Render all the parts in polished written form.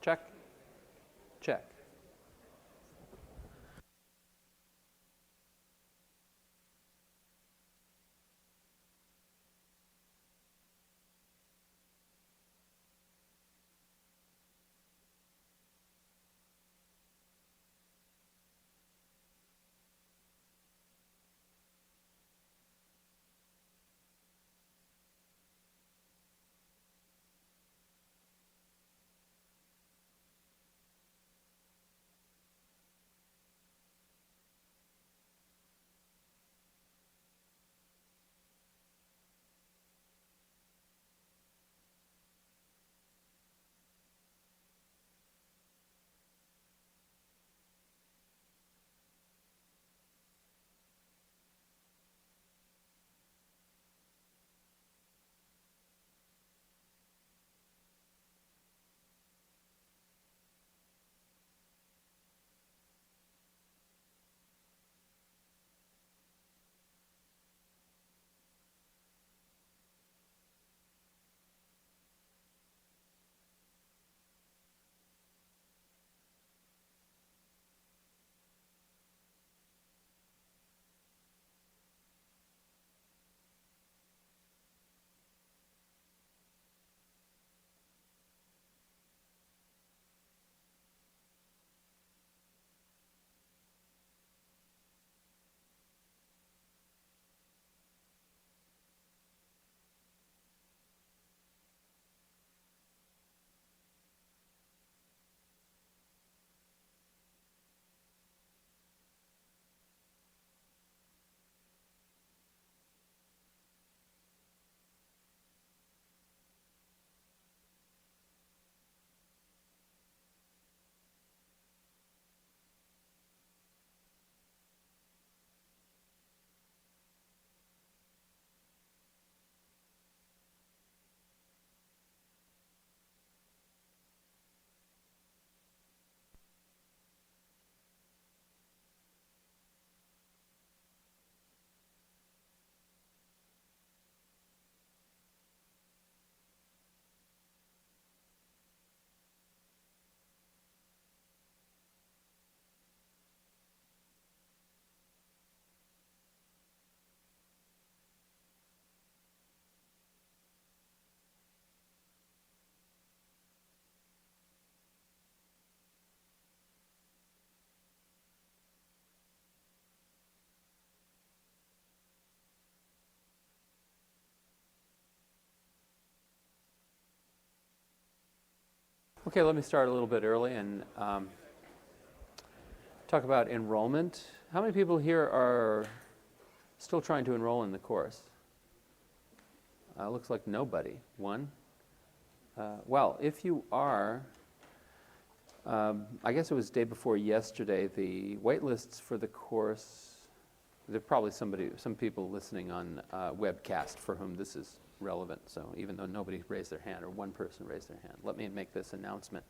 Check. Check. Okay, let me start a little bit early and talk about enrollment. How many people here are still trying to enroll in the course? Looks like nobody. One. Well, if you are, I guess it was day before yesterday, the wait lists for the course, there are probably some people listening on webcast for whom this is relevant. So even though nobody raised their hand, or one person raised their hand, let me make this announcement.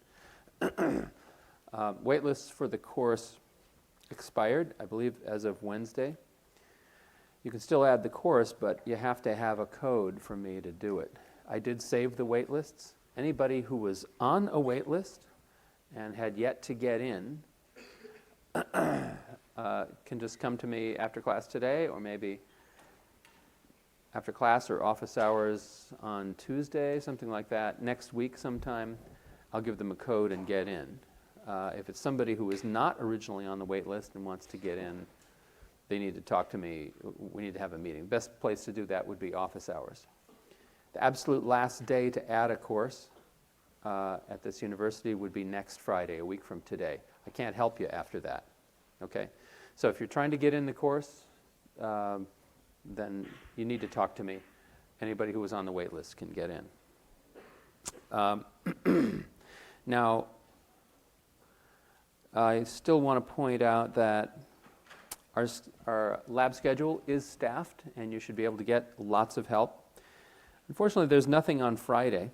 Wait lists for the course expired, I believe, as of Wednesday. You can still add the course, but you have to have a code for me to do it. I did save the wait lists. Anybody who was on a wait list and had yet to get in can just come to me after class today, or maybe after class or office hours on Tuesday, something like that. Next week sometime, I'll give them a code and get in. If it's somebody who is not originally on the wait list and wants to get in, they need to talk to me. We need to have a meeting. Best place to do that would be office hours. The absolute last day to add a course at this university would be next Friday, a week from today. I can't help you after that, okay? So if you're trying to get in the course, then you need to talk to me. Anybody who was on the wait list can get in. Now, I still want to point out that our lab schedule is staffed, and you should be able to get lots of help. Unfortunately, there's nothing on Friday.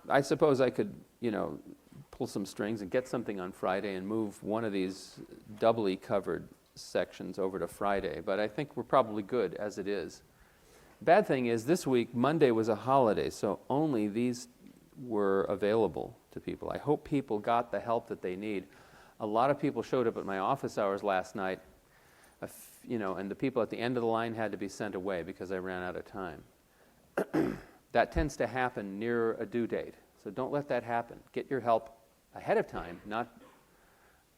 I suppose I could, pull some strings and get something on Friday and move one of these doubly covered sections over to Friday, but I think we're probably good as it is. bad thing is this week, Monday was a holiday, so only these were available to people. I hope people got the help that they need. A lot of people showed up at my office hours last night, and the people at the end of the line had to be sent away because I ran out of time. That tends to happen near a due date, so don't let that happen. Get your help ahead of time, not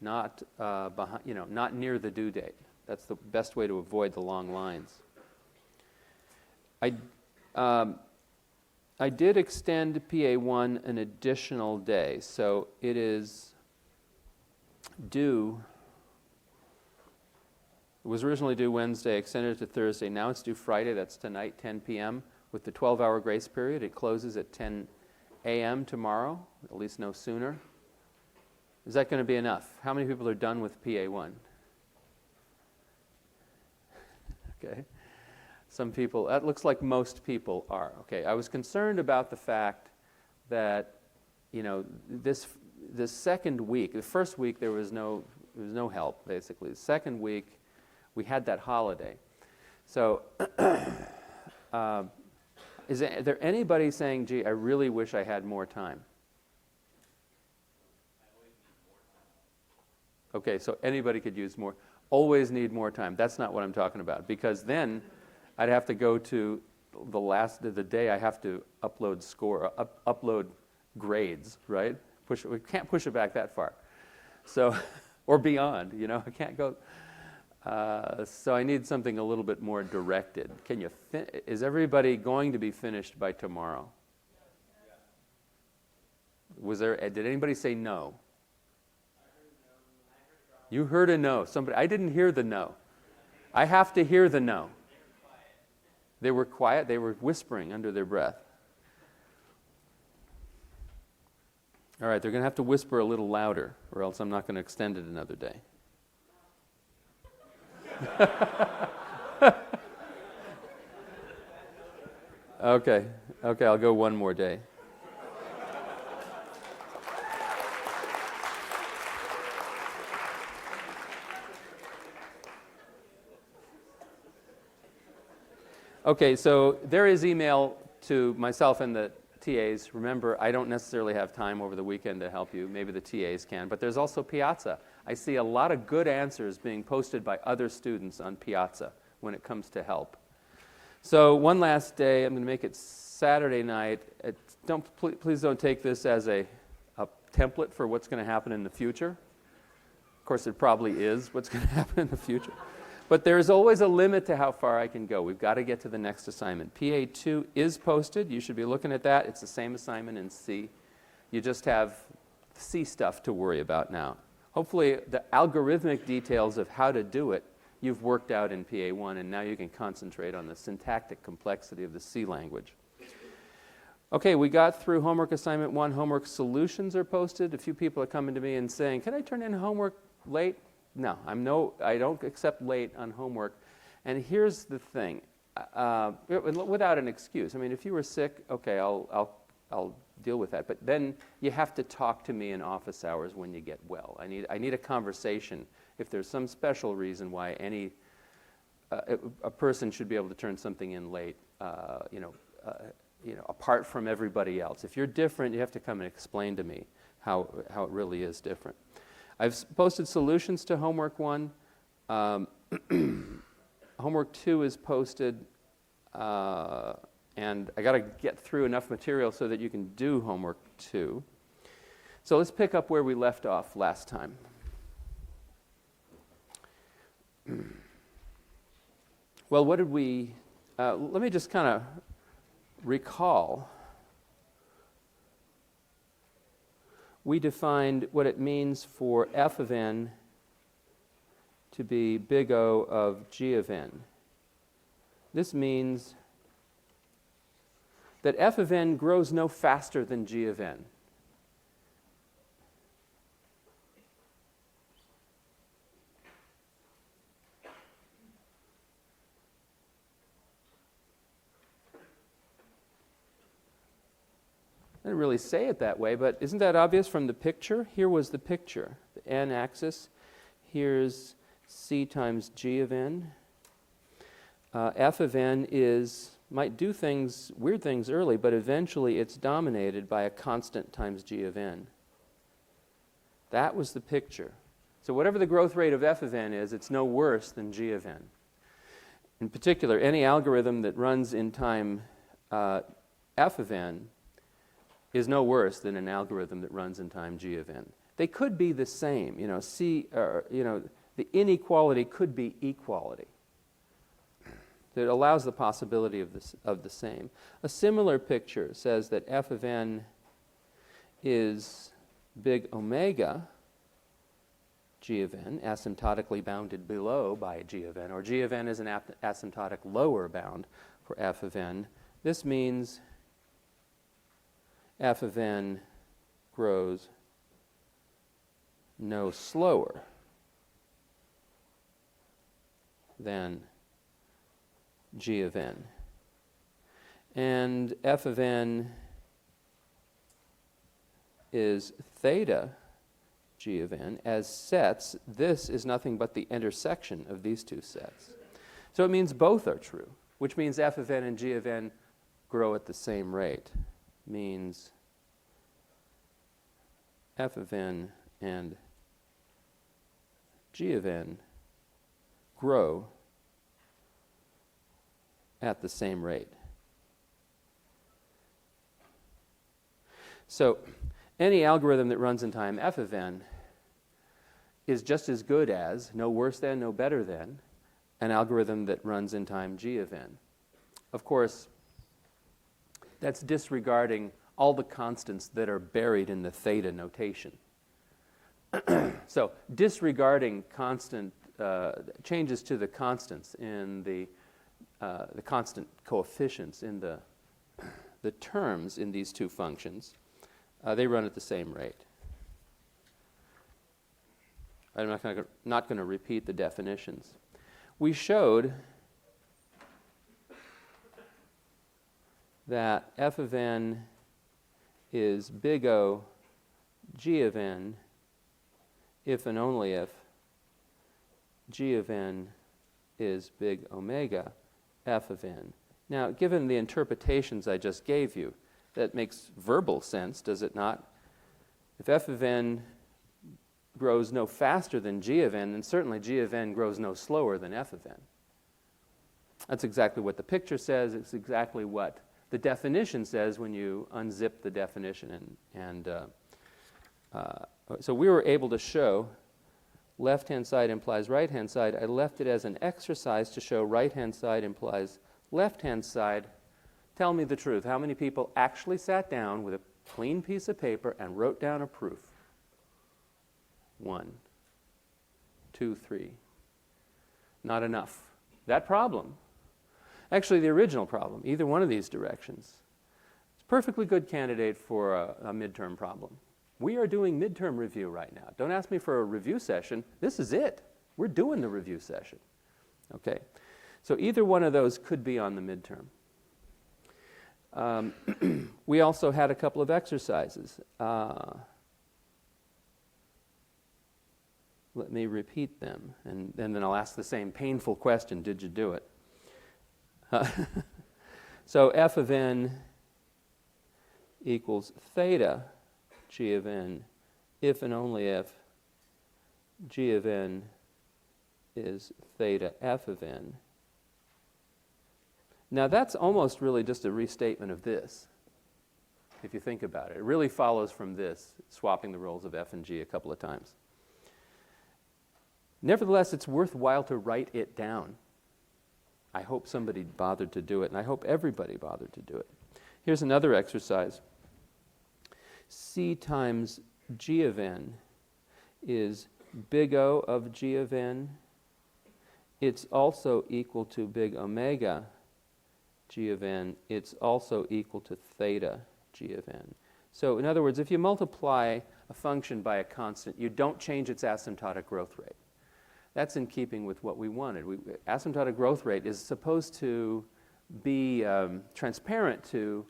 near the due date. That's the best way to avoid the long lines. I did extend PA1 an additional day, so it is due. It was originally due Wednesday, extended to Thursday. Now it's due Friday, that's tonight, 10 p.m. with the 12-hour grace period. It closes at 10 a.m. tomorrow, at least no sooner. Is that going to be enough? How many people are done with PA1? Okay. Some people, that looks like most people are. Okay, I was concerned about the fact that, this second week, the first week there was no help, basically. The second week, we had that holiday. So, is there anybody saying, gee, I really wish I had more time? Okay, so anybody could use more. Always need more time. That's not what I'm talking about, because then I'd have to go to the last of the day. I have to upload grades, right? We can't push it back that far. So, or beyond, I can't go. So I need something a little bit more directed. Is everybody going to be finished by tomorrow? Did anybody say no? You heard a no. I didn't hear the no. I have to hear the no. They were quiet. They were whispering under their breath. All right, they're going to have to whisper a little louder, or else I'm not going to extend it another day. Okay, I'll go one more day. Okay, so there is email to myself and the TAs. Remember, I don't necessarily have time over the weekend to help you. Maybe the TAs can. But there's also Piazza. I see a lot of good answers being posted by other students on Piazza when it comes to help. So one last day, I'm going to make it Saturday night. Please don't take this as a template for what's going to happen in the future. Of course, it probably is what's going to happen in the future. But there's always a limit to how far I can go. We've got to get to the next assignment. PA2 is posted. You should be looking at that. It's the same assignment in C. You just have C stuff to worry about now. Hopefully, the algorithmic details of how to do it, you've worked out in PA1, and now you can concentrate on the syntactic complexity of the C language. Okay, we got through homework assignment 1. Homework solutions are posted. A few people are coming to me and saying, can I turn in homework late? No, I don't accept late on homework. And here's the thing, without an excuse. I mean, if you were sick, okay, I'll deal with that. But then you have to talk to me in office hours when you get well. I need a conversation. If there's some special reason why a person should be able to turn something in late, apart from everybody else. If you're different, you have to come and explain to me how it really is different. I've posted solutions to homework 1. Homework 2 is posted, and I got to get through enough material so that you can do homework 2. So let's pick up where we left off last time. Well, what did we, let me just kind of recall. We defined what it means for f of n to be big O of g of n. This means that f of n grows no faster than g of n. I didn't really say it that way, but isn't that obvious from the picture? Here was the picture, the n-axis. Here's c times g of n. F of n is, might do things, weird things early, but eventually it's dominated by a constant times g of n. That was the picture. So whatever the growth rate of f of n is, it's no worse than g of n. In particular, any algorithm that runs in time f of n is no worse than an algorithm that runs in time g of n. They could be the same. The inequality could be equality. It allows the possibility of the same. A similar picture says that f of n is big omega g of n, asymptotically bounded below by g of n, or g of n is an asymptotic lower bound for f of n. This means f of n grows no slower than g of n. And f of n is theta g of n as sets. This is nothing but the intersection of these two sets. So it means both are true, which means f of n and g of n grow at the same rate. Means f of n and g of n grow at the same rate. So any algorithm that runs in time f of n is just as good as, no worse than, no better than, an algorithm that runs in time g of n. Of course, that's disregarding all the constants that are buried in the theta notation. So disregarding constant changes to the constants in the constant coefficients in the terms in these two functions, they run at the same rate. I'm not going to repeat the definitions. We showed that f of n is big O g of n if and only if g of n is big omega f of n. Now, given the interpretations I just gave you, that makes verbal sense, does it not? If f of n grows no faster than g of n, then certainly g of n grows no slower than f of n. That's exactly what the picture says. It's exactly what the definition says when you unzip the definition. So we were able to show left-hand side implies right-hand side. I left it as an exercise to show right-hand side implies left-hand side. Tell me the truth. How many people actually sat down with a clean piece of paper and wrote down a proof? 1, 2, 3. Not enough. That problem, actually the original problem, either one of these directions, it's a perfectly good candidate for a midterm problem. We are doing midterm review right now. Don't ask me for a review session. This is it. We're doing the review session. Okay. So either one of those could be on the midterm. We also had a couple of exercises. Let me repeat them, and then I'll ask the same painful question, did you do it? So f of n equals theta g of n if and only if g of n is theta f of n. Now that's almost really just a restatement of this, if you think about it. It really follows from this, swapping the roles of f and g a couple of times. Nevertheless, it's worthwhile to write it down. I hope somebody bothered to do it, and I hope everybody bothered to do it. Here's another exercise. C times g of n is big O of g of n. It's also equal to big omega g of n. It's also equal to theta g of n. So in other words, if you multiply a function by a constant, you don't change its asymptotic growth rate. That's in keeping with what we wanted. Asymptotic growth rate is supposed to be transparent to,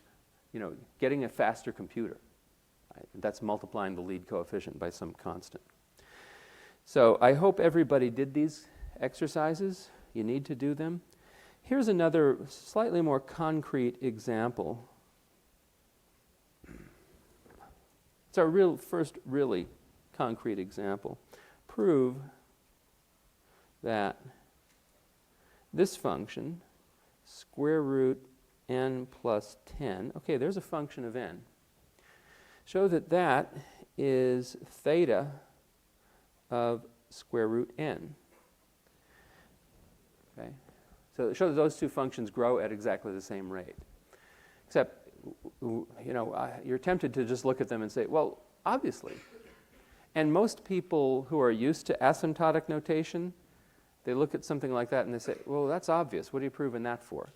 getting a faster computer. Right? That's multiplying the lead coefficient by some constant. So I hope everybody did these exercises. You need to do them. Here's another slightly more concrete example. It's our first really concrete example. Prove that this function, square root n plus 10, okay, there's a function of n. Show that that is theta of square root n. Okay, so it shows that those two functions grow at exactly the same rate. Except, you're tempted to just look at them and say, well, obviously. And most people who are used to asymptotic notation, they look at something like that and they say, well, that's obvious. What are you proving that for?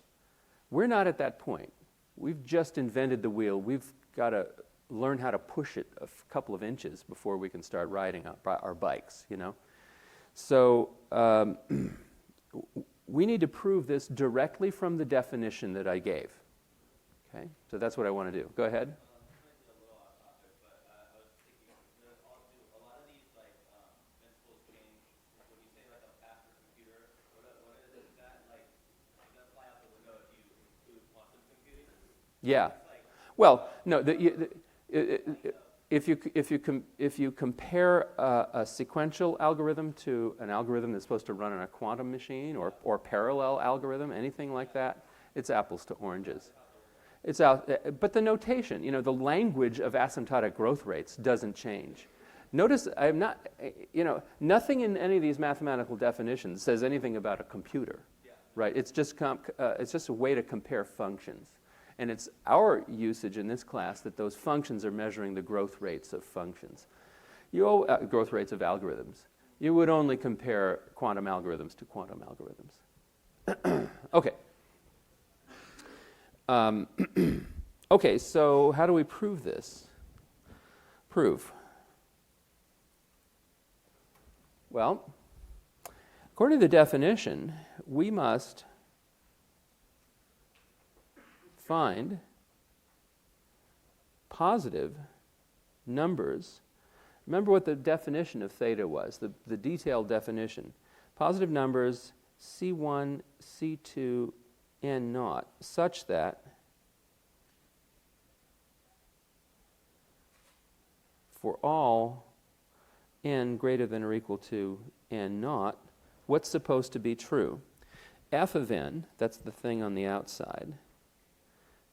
We're not at that point. We've just invented the wheel. We've got to learn how to push it a couple of inches before we can start riding our bikes, So we need to prove this directly from the definition that I gave. Okay, so that's what I want to do. Go ahead. Yeah. Well, no. If you compare a sequential algorithm to an algorithm that's supposed to run on a quantum machine or parallel algorithm, anything like that, it's apples to oranges. It's out, but the notation, the language of asymptotic growth rates doesn't change. Notice I'm not, nothing in any of these mathematical definitions says anything about a computer, right? It's just a way to compare functions. And it's our usage in this class that those functions are measuring the growth rates of functions. Growth rates of algorithms. You would only compare quantum algorithms to quantum algorithms. Okay. Okay, so how do we prove this? Prove. Well, according to the definition, we must find positive numbers. Remember what the definition of theta was, the detailed definition. Positive numbers C1, C2, n naught, such that for all n greater than or equal to n naught, what's supposed to be true? F of n, that's the thing on the outside,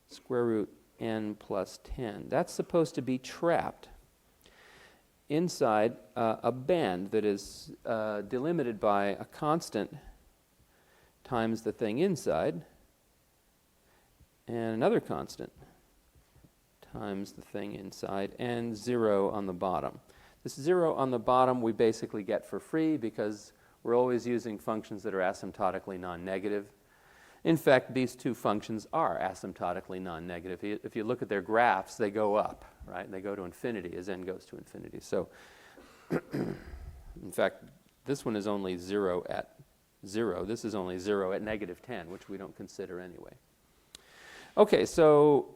square root n plus 10. That's supposed to be trapped inside a band that is delimited by a constant times the thing inside and another constant times the thing inside and 0 on the bottom. This 0 on the bottom we basically get for free because we're always using functions that are asymptotically non-negative. In fact, these two functions are asymptotically non-negative. If you look at their graphs, they go up, right? They go to infinity as n goes to infinity. So, in fact, this one is only 0 at 0. This is only 0 at negative 10, which we don't consider anyway. Okay, so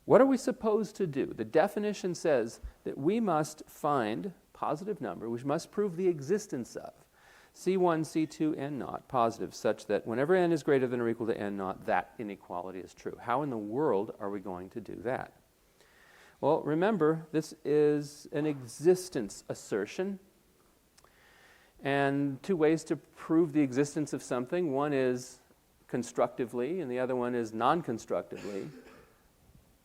what are we supposed to do? The definition says that we must find positive number, which must prove the existence of C1, C2, n naught, positive, such that whenever n is greater than or equal to n naught, that inequality is true. How in the world are we going to do that? Well, remember, this is an existence assertion. And two ways to prove the existence of something. One is constructively, and the other one is non-constructively.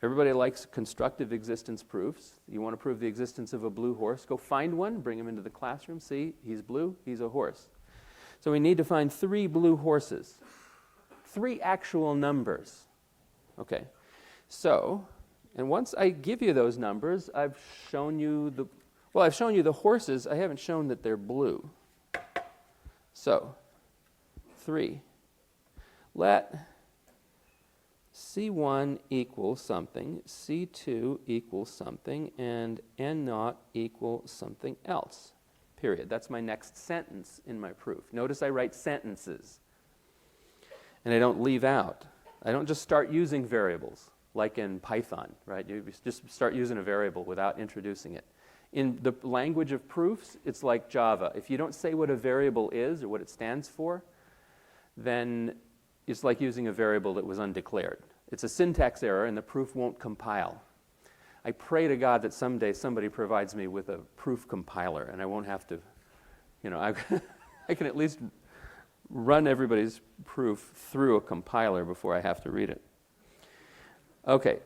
Everybody likes constructive existence proofs. You want to prove the existence of a blue horse, go find one, bring him into the classroom. See, he's blue, he's a horse. So we need to find 3 blue horses, 3 actual numbers. Okay, so, and once I give you those numbers, I've shown you the horses. I haven't shown that they're blue. So, 3. Let C1 equals something, C2 equals something, and n naught equals something else, period. That's my next sentence in my proof. Notice I write sentences, and I don't leave out. I don't just start using variables, like in Python, right? You just start using a variable without introducing it. In the language of proofs, it's like Java. If you don't say what a variable is or what it stands for, then it's like using a variable that was undeclared. It's a syntax error, and the proof won't compile. I pray to God that someday somebody provides me with a proof compiler, and I won't have to, I can at least run everybody's proof through a compiler before I have to read it. Okay,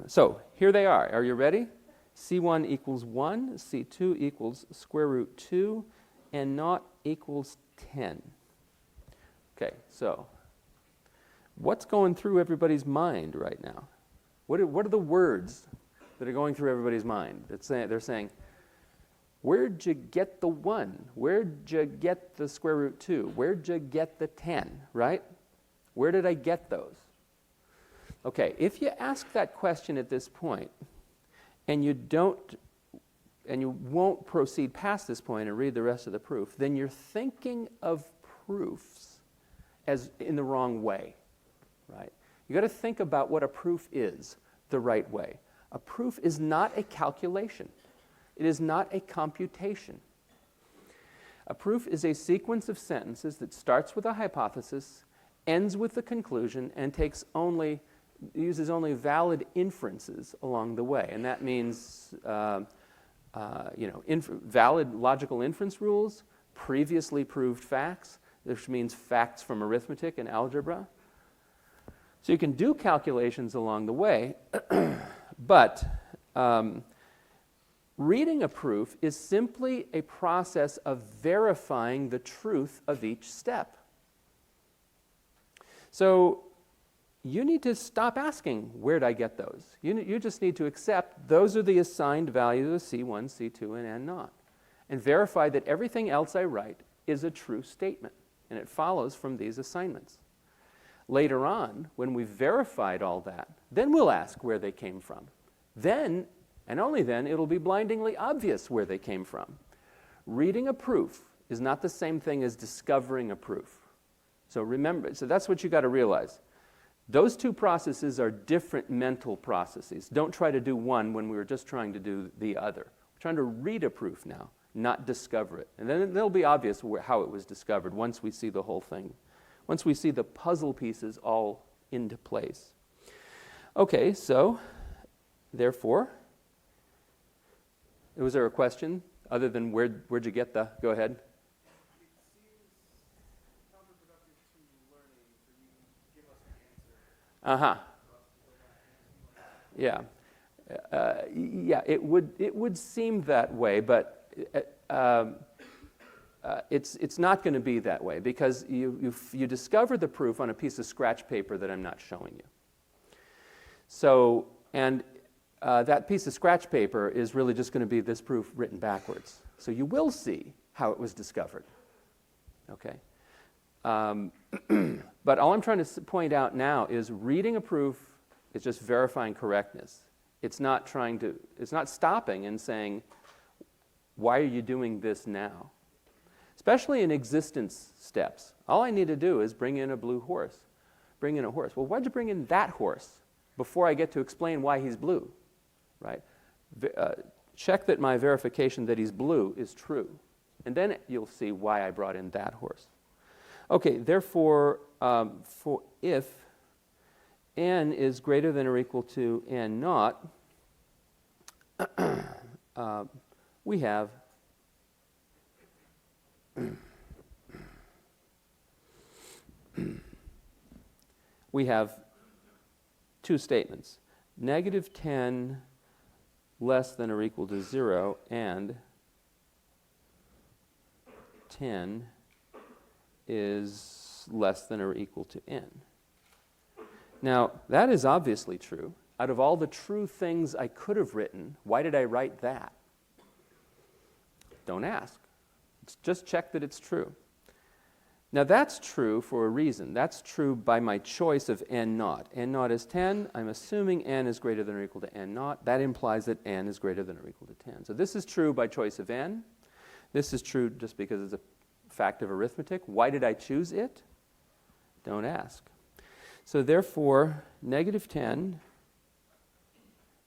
so here they are. Are you ready? C1 equals 1, C2 equals square root 2, and naught equals 10. Okay, so what's going through everybody's mind right now? What are the words that are going through everybody's mind? They're saying, where'd you get the 1? Where'd you get the square root 2? Where'd you get the 10, right? Where did I get those? Okay, if you ask that question at this point, and you won't proceed past this point and read the rest of the proof, then you're thinking of proofs as in the wrong way, right? You got to think about what a proof is the right way. A proof is not a calculation. It is not a computation. A proof is a sequence of sentences that starts with a hypothesis, ends with the conclusion, and uses only valid inferences along the way. And that means valid logical inference rules, previously proved facts, which means facts from arithmetic and algebra. So you can do calculations along the way, but reading a proof is simply a process of verifying the truth of each step. So you need to stop asking, where'd I get those? You just need to accept those are the assigned values of C1, C2, and N naught, and verify that everything else I write is a true statement, and it follows from these assignments. Later on, when we've verified all that, then we'll ask where they came from. Then, and only then, it'll be blindingly obvious where they came from. Reading a proof is not the same thing as discovering a proof. So remember, so that's what you got to realize. Those two processes are different mental processes. Don't try to do one when we were just trying to do the other. We're trying to read a proof now, not discover it. And then it'll be obvious how it was discovered once we see the whole thing. Once we see the puzzle pieces all into place. Okay, so, therefore, was there a question other than where'd you get the, go ahead. It seems counterproductive to learning for you to give us an answer. Yeah, it would seem that way, but it's not going to be that way because you discover the proof on a piece of scratch paper that I'm not showing you. So, and that piece of scratch paper is really just going to be this proof written backwards. So you will see how it was discovered. Okay. But all I'm trying to point out now is reading a proof is just verifying correctness. It's not stopping and saying, why are you doing this now? Especially in existence steps. All I need to do is bring in a blue horse. Bring in a horse. Well, why'd you bring in that horse before I get to explain why he's blue? Right? Check that my verification that he's blue is true. And then you'll see why I brought in that horse. Okay, therefore, for if n is greater than or equal to n naught, we have two statements. Negative 10 less than or equal to 0 and 10 is less than or equal to n. Now, that is obviously true. Out of all the true things I could have written, why did I write that? Don't ask. Just check that it's true. Now, that's true for a reason. That's true by my choice of n naught. N naught is 10. I'm assuming n is greater than or equal to n naught. That implies that n is greater than or equal to 10. So this is true by choice of n. This is true just because it's a fact of arithmetic. Why did I choose it? Don't ask. So therefore, negative 10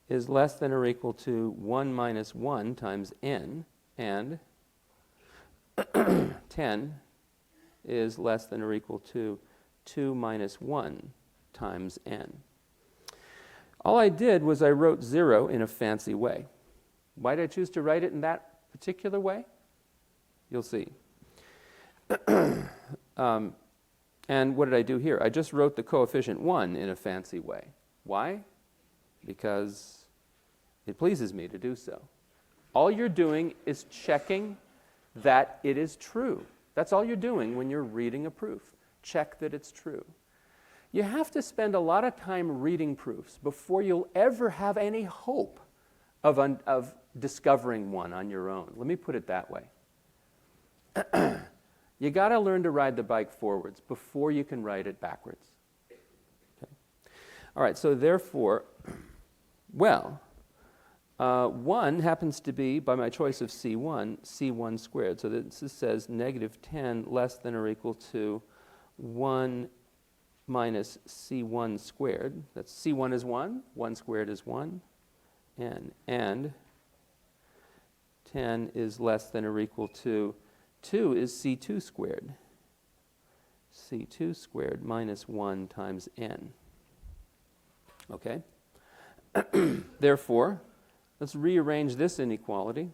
is less than or equal to 1 minus 1 times n, and 10 is less than or equal to 2 minus 1 times n. All I did was I wrote 0 in a fancy way. Why did I choose to write it in that particular way? You'll see. And what did I do here? I just wrote the coefficient 1 in a fancy way. Why? Because it pleases me to do so. All you're doing is checking that it is true. That's all you're doing when you're reading a proof. Check that it's true. You have to spend a lot of time reading proofs before you'll ever have any hope of discovering one on your own. Let me put it that way. You got to learn to ride the bike forwards before you can ride it backwards. Okay. All right, so therefore, well, 1 happens to be, by my choice of C1 squared. So this says negative 10 less than or equal to 1 minus C1 squared. That's C1 is 1, 1 squared is 1, and 10 is less than or equal to 2 is C2 squared. C2 squared minus 1 times n. Okay? Therefore, let's rearrange this inequality.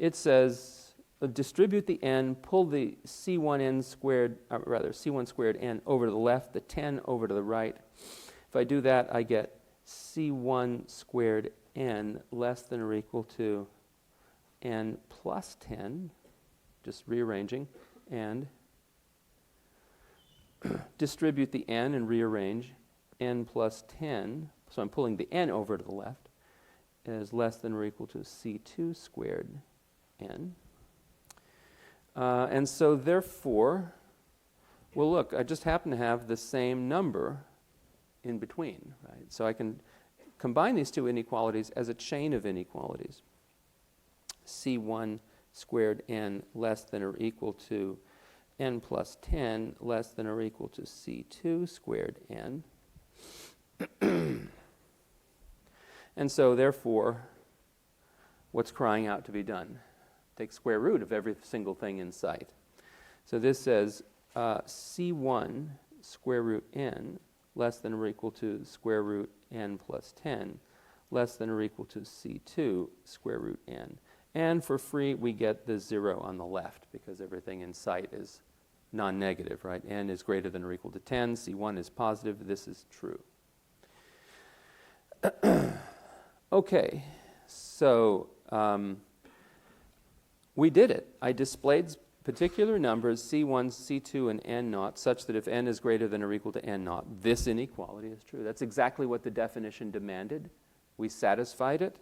It says, distribute the n, pull the C1 squared n over to the left, the 10 over to the right. If I do that, I get C1 squared n less than or equal to n plus 10, just rearranging, and distribute the n and rearrange n plus 10, so I'm pulling the n over to the left, is less than or equal to C2 squared n. And so therefore, well look, I just happen to have the same number in between, right? So I can combine these two inequalities as a chain of inequalities. C1 squared n less than or equal to n plus 10 less than or equal to C2 squared n. And so therefore, what's crying out to be done? Take square root of every single thing in sight. So this says C1 square root n less than or equal to square root n plus 10 less than or equal to C2 square root n. And for free, we get the 0 on the left because everything in sight is non-negative, right? N is greater than or equal to 10. C1 is positive. This is true. Okay, so we did it. I displayed particular numbers, C1, C2, and n naught, such that if n is greater than or equal to n naught, this inequality is true. That's exactly what the definition demanded. We satisfied it.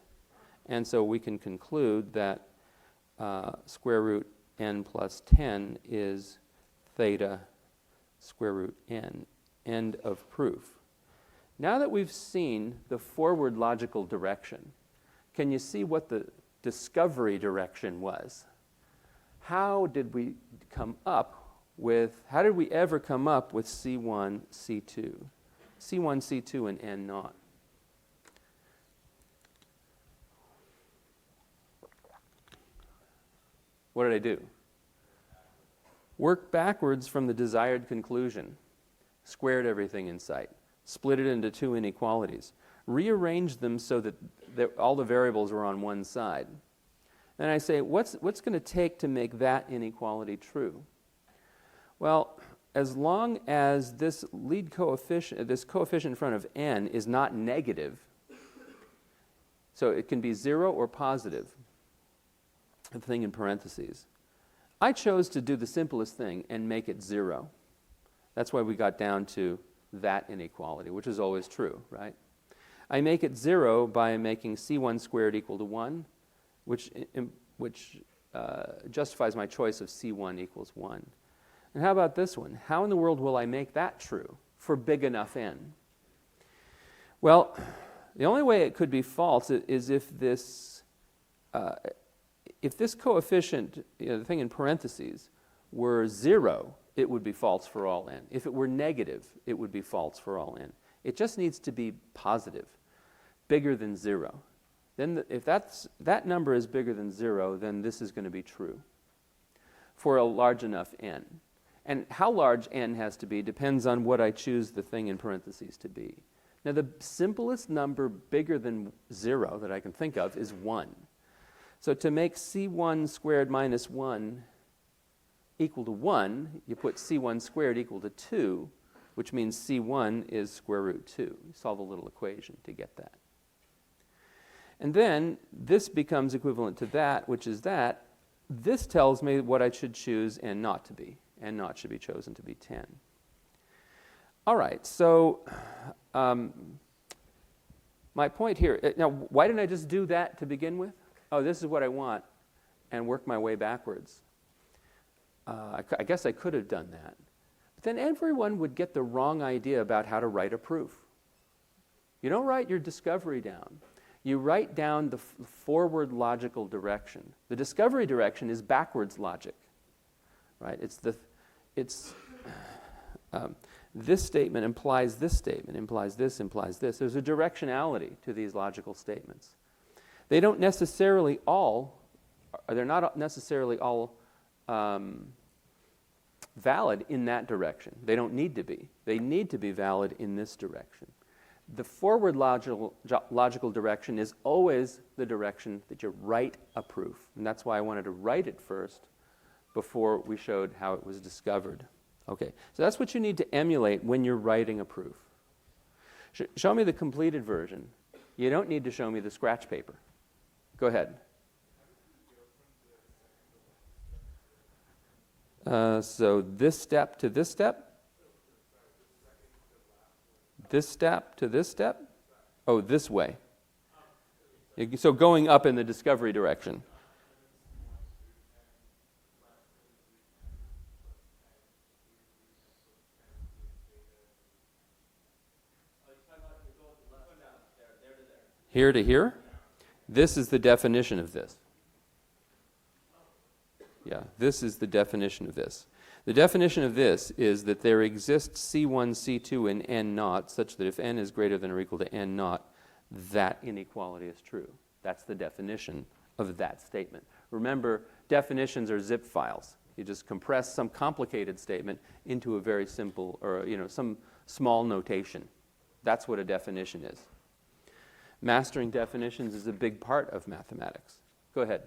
And so we can conclude that square root n plus 10 is theta square root n. End of proof. Now that we've seen the forward logical direction, can you see what the discovery direction was? How did we ever come up with C1, C2? C1, C2, and n naught. What did I do? Work backwards from the desired conclusion. Squared everything in sight. Split it into two inequalities. Rearranged them so that all the variables were on one side. Then I say, what's going to take to make that inequality true? Well, as long as this lead coefficient, this coefficient in front of n is not negative, so it can be 0 or positive, the thing in parentheses. I chose to do the simplest thing and make it 0. That's why we got down to that inequality, which is always true, right? I make it 0 by making C1 squared equal to 1, which justifies my choice of C1 equals 1. And how about this one? How in the world will I make that true for big enough n? Well, the only way it could be false is if this coefficient, the thing in parentheses, were 0, it would be false for all n. If it were negative, it would be false for all n. It just needs to be positive, bigger than 0. Then if that number is bigger than 0, then this is going to be true for a large enough n. And how large n has to be depends on what I choose the thing in parentheses to be. Now, the simplest number bigger than 0 that I can think of is 1. So to make c1 squared minus 1 equal to 1, you put c1 squared equal to 2, which means c1 is square root 2. You solve a little equation to get that. And then this becomes equivalent to that, which is that. This tells me what I should choose n naught to be. N naught should be chosen to be 10. All right, so my point here, now why didn't I just do that to begin with? Oh, this is what I want, and work my way backwards. I guess I could have done that. But then everyone would get the wrong idea about how to write a proof. You don't write your discovery down. You write down the forward logical direction. The discovery direction is backwards logic, right? This statement implies this statement, implies this, implies this. There's a directionality to these logical statements. They don't necessarily all, they're not necessarily all valid in that direction. They don't need to be. They need to be valid in this direction. The forward logical direction is always the direction that you write a proof. And that's why I wanted to write it first before we showed how it was discovered. Okay, so that's what you need to emulate when you're writing a proof. Show me the completed version. You don't need to show me the scratch paper. Go ahead. So this step to this step? This step to this step? Oh, this way. So going up in the discovery direction. Here to here? This is the definition of this. Yeah, this is the definition of this. The definition of this is that there exists C1, C2, and n naught, such that if n is greater than or equal to n naught, that inequality is true. That's the definition of that statement. Remember, definitions are zip files. You just compress some complicated statement into a very simple, or some small notation. That's what a definition is. Mastering definitions is a big part of mathematics. Go ahead.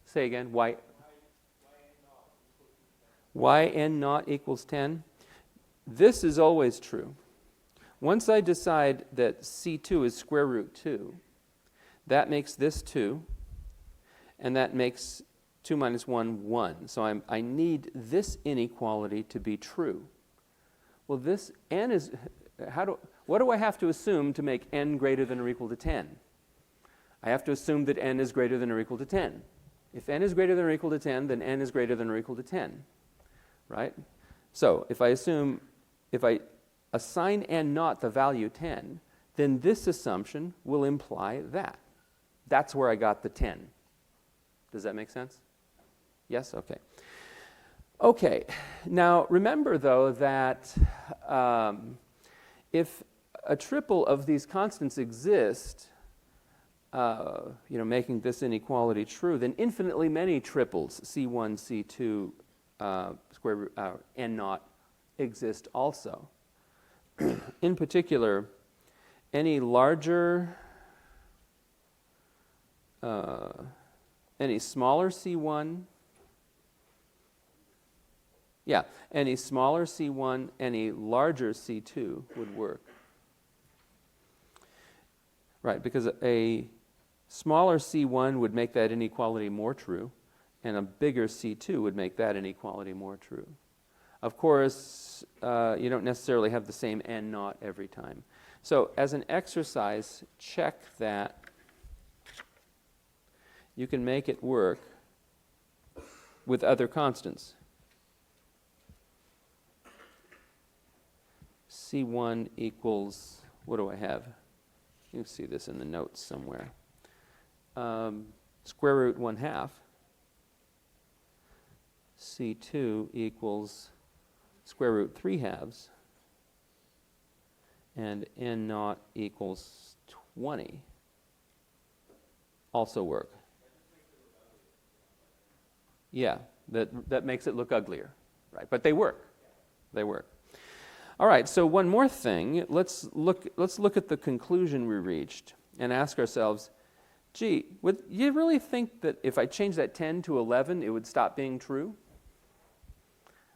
Say again, why n naught equals 10? This is always true. Once I decide that C2 is square root 2, that makes this 2, and that makes 2 minus 1, 1. So I need this inequality to be true. Well, this n is, what do I have to assume to make n greater than or equal to 10? I have to assume that n is greater than or equal to 10. If n is greater than or equal to 10, then n is greater than or equal to 10, right? So if I assign n naught the value 10, then this assumption will imply that. That's where I got the 10. Does that make sense? Yes? Okay. Okay. Now, remember, though, that if a triple of these constants exist, making this inequality true, then infinitely many triples, C1, C2, square root, n naught, exist also. In particular, any larger, any smaller C1, any smaller C1, any larger C2 would work. Right, because a smaller C1 would make that inequality more true, and a bigger C2 would make that inequality more true. Of course, you don't necessarily have the same n naught every time. So as an exercise, check that you can make it work with other constants. C1 equals, what do I have? You can see this in the notes somewhere. Square root 1/2. C2 equals square root 3/2. And n naught equals 20. Also work. Yeah, that makes it look uglier, right? But they work. They work. All right, so one more thing. Let's look at the conclusion we reached and ask ourselves, gee, would you really think that if I changed that 10 to 11, it would stop being true?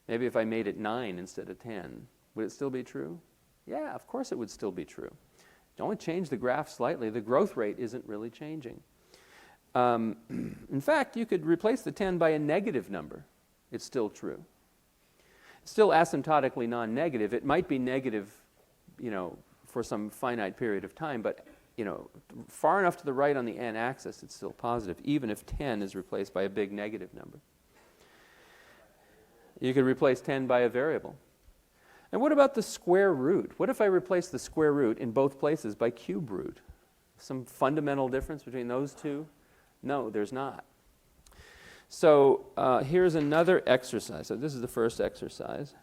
Maybe if I made it 9 instead of 10, would it still be true? Yeah, of course it would still be true. You only change the graph slightly. The growth rate isn't really changing. In fact, you could replace the 10 by a negative number. It's still true. It's still asymptotically non-negative. It might be negative, for some finite period of time, but, far enough to the right on the n-axis, it's still positive, even if 10 is replaced by a big negative number. You could replace 10 by a variable. And what about the square root? What if I replace the square root in both places by cube root? Some fundamental difference between those two? No, there's not. So here's another exercise. So this is the first exercise.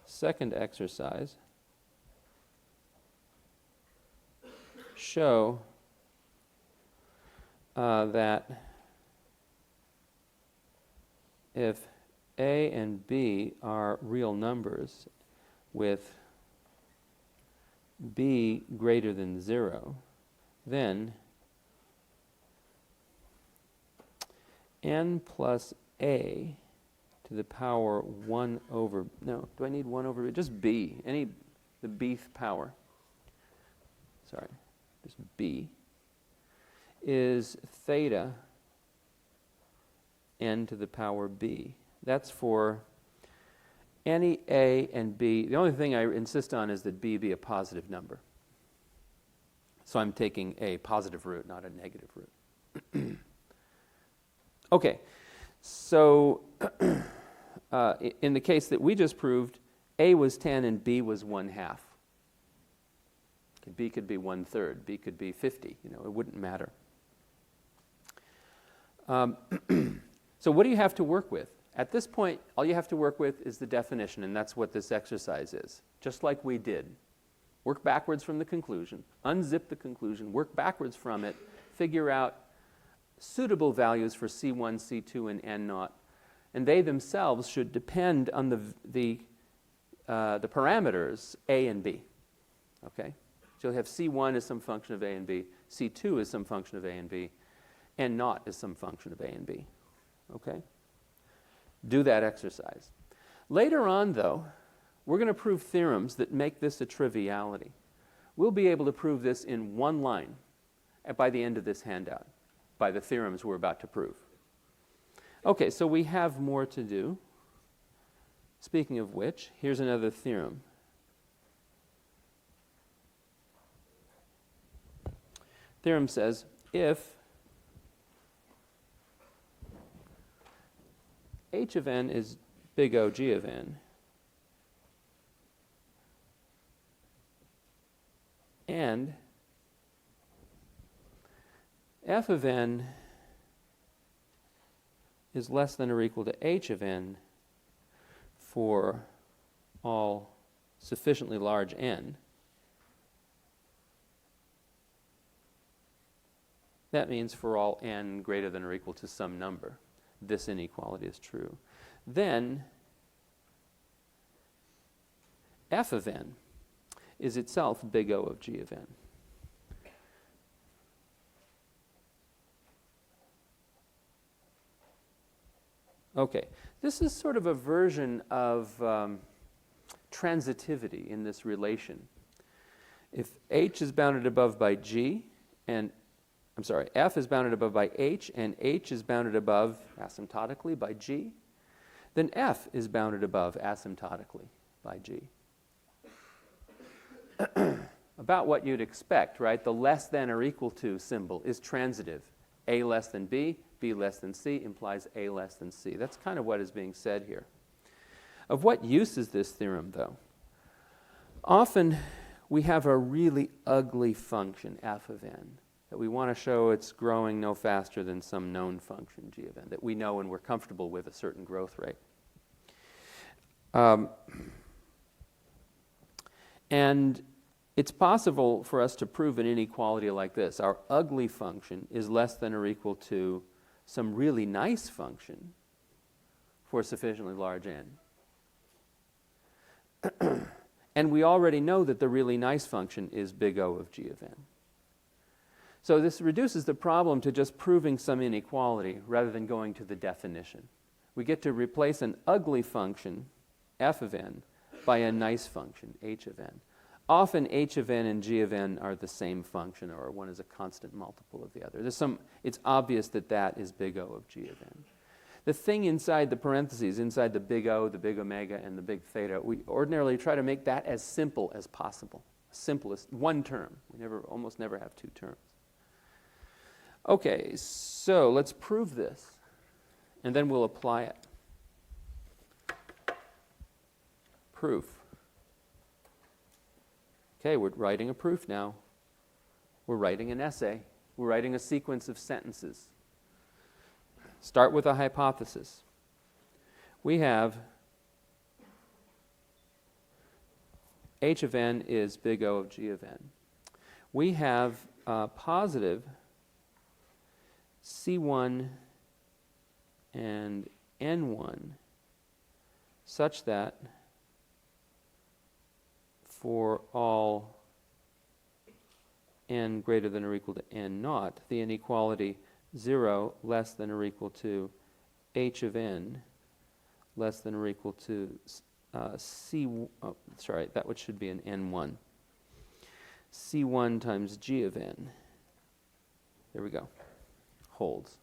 Second exercise. Show that if A and B are real numbers with B greater than 0, then n plus A to the power 1 over, no, do I need 1 over, just B, the bth power, sorry, just B, is theta n to the power B. That's for any A and B. The only thing I insist on is that B be a positive number. So I'm taking a positive root, not a negative root. Okay, so in the case that we just proved, A was 10 and B was 1/2. B could be 1/3, B could be 50, it wouldn't matter. So what do you have to work with? At this point, all you have to work with is the definition, and that's what this exercise is, just like we did. Work backwards from the conclusion, unzip the conclusion, work backwards from it, figure out suitable values for C1, C2, and N0, and they themselves should depend on the parameters A and B. Okay, so you'll have C1 as some function of A and B, C2 is some function of A and B, N0 is some function of A and B. Okay, do that exercise. Later on, though, we're going to prove theorems that make this a triviality. We'll be able to prove this in one line by the end of this handout, by the theorems we're about to prove. Okay, so we have more to do. Speaking of which, here's another theorem. Theorem says, if H of n is big O G of n, and f of n is less than or equal to h of n for all sufficiently large n, that means for all n greater than or equal to some number, this inequality is true. Then f of n is itself big O of g of n. Okay, this is sort of a version of transitivity in this relation. If h is bounded above by g, and f is bounded above by h, and h is bounded above asymptotically by g, then f is bounded above asymptotically by g. About what you'd expect, right? The less than or equal to symbol is transitive. A less than B, B less than C implies A less than C. That's kind of what is being said here. Of what use is this theorem, though? Often we have a really ugly function, f of n, that we want to show it's growing no faster than some known function, g of n, that we know and we're comfortable with a certain growth rate. And It's possible for us to prove an inequality like this. Our ugly function is less than or equal to some really nice function for a sufficiently large n. And we already know that the really nice function is big O of g of n. So this reduces the problem to just proving some inequality rather than going to the definition. We get to replace an ugly function, f of n, by a nice function, h of n. Often h of n and g of n are the same function, or one is a constant multiple of the other. It's obvious that that is big O of g of n. The thing inside the parentheses, inside the big O, the big omega, and the big theta, we ordinarily try to make that as simple as possible. Simplest, one term. We almost never have two terms. Okay, so let's prove this, and then we'll apply it. Proof. Okay, we're writing a proof now. We're writing an essay. We're writing a sequence of sentences. Start with a hypothesis. We have h of n is big O of g of n. We have positive C1 and N1 such that for all n greater than or equal to n naught, the inequality 0 less than or equal to h of n less than or equal to that should be an n1. C1 times g of n. There we go. Holds.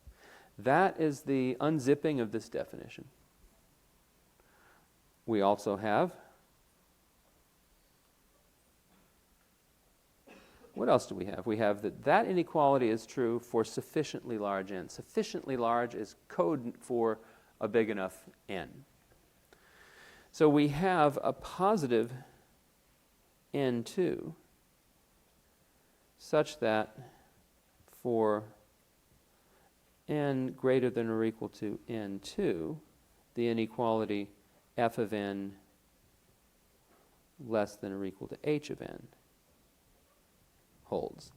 That is the unzipping of this definition. We also have, what else do we have? We have that inequality is true for sufficiently large n. Sufficiently large is code for a big enough n. So we have a positive n2 such that for n greater than or equal to n2, the inequality f of n less than or equal to h of n holds.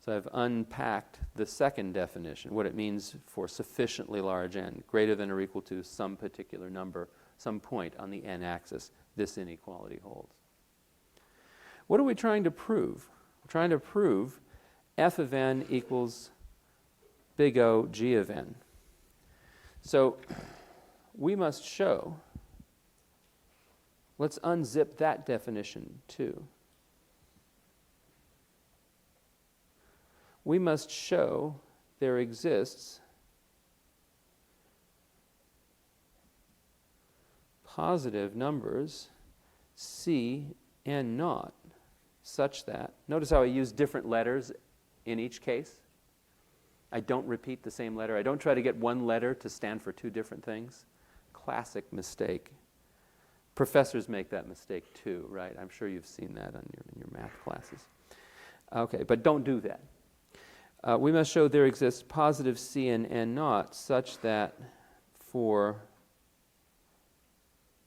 So I've unpacked the second definition, what it means for sufficiently large n, greater than or equal to some particular number, some point on the n-axis, this inequality holds. What are we trying to prove? We're trying to prove f of n equals big O g of n. So we must show, let's unzip that definition too. We must show there exists positive numbers c n naught such that, notice how I use different letters in each case. I don't repeat the same letter. I don't try to get one letter to stand for two different things. Classic mistake. Professors make that mistake too, right? I'm sure you've seen that in your math classes. Okay, but don't do that. We must show there exists positive c and n naught such that for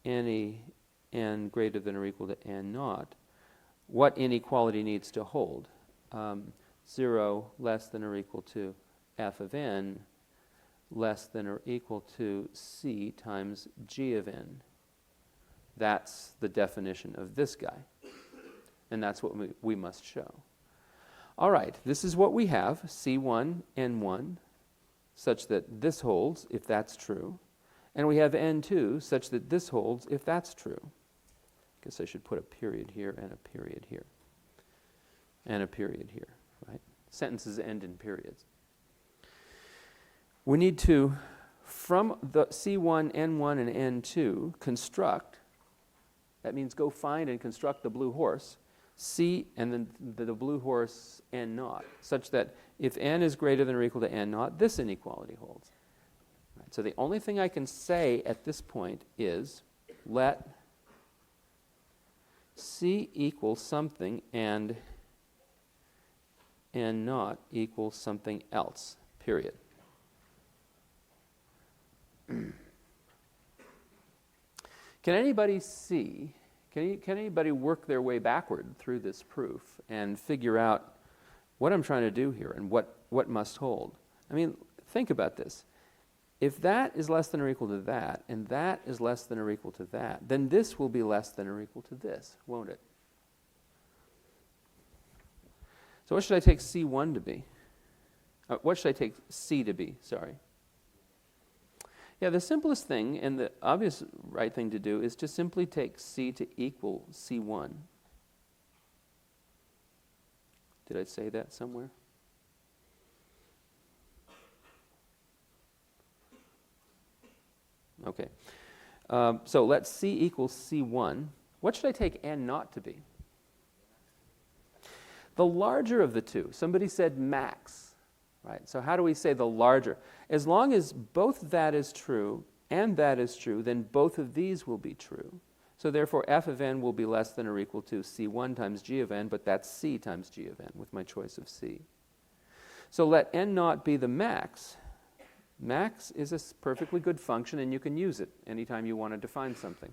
any n greater than or equal to n naught, what inequality needs to hold? 0 less than or equal to f of n less than or equal to c times g of n. That's the definition of this guy. And that's what we must show. All right, this is what we have, C1, N1, such that this holds if that's true. And we have N2 such that this holds if that's true. I guess I should put a period here and a period here. And a period here, right? Sentences end in periods. We need to, from the C1, N1, and N2, construct, that means go find and construct the blue horse, C and then the blue horse N naught, such that if N is greater than or equal to N naught, this inequality holds. Right, so the only thing I can say at this point is let C equal something and N naught equals something else, period. Can anybody see Can anybody work their way backward through this proof and figure out what I'm trying to do here and what must hold? I mean, think about this. If that is less than or equal to that, and that is less than or equal to that, then this will be less than or equal to this, won't it? So what should I take C1 to be? What should I take C to be? Sorry. Yeah, the simplest thing and the obvious right thing to do is to simply take C to equal C1. Did I say that somewhere? Okay. So let C equal C1. What should I take N naught to be? The larger of the two. Somebody said max. Right? So how do we say the larger? As long as both that is true and that is true, then both of these will be true. So therefore, f of n will be less than or equal to c1 times g of n, but that's c times g of n with my choice of c. So let n naught be the max. Max is a perfectly good function, and you can use it anytime you want to define something.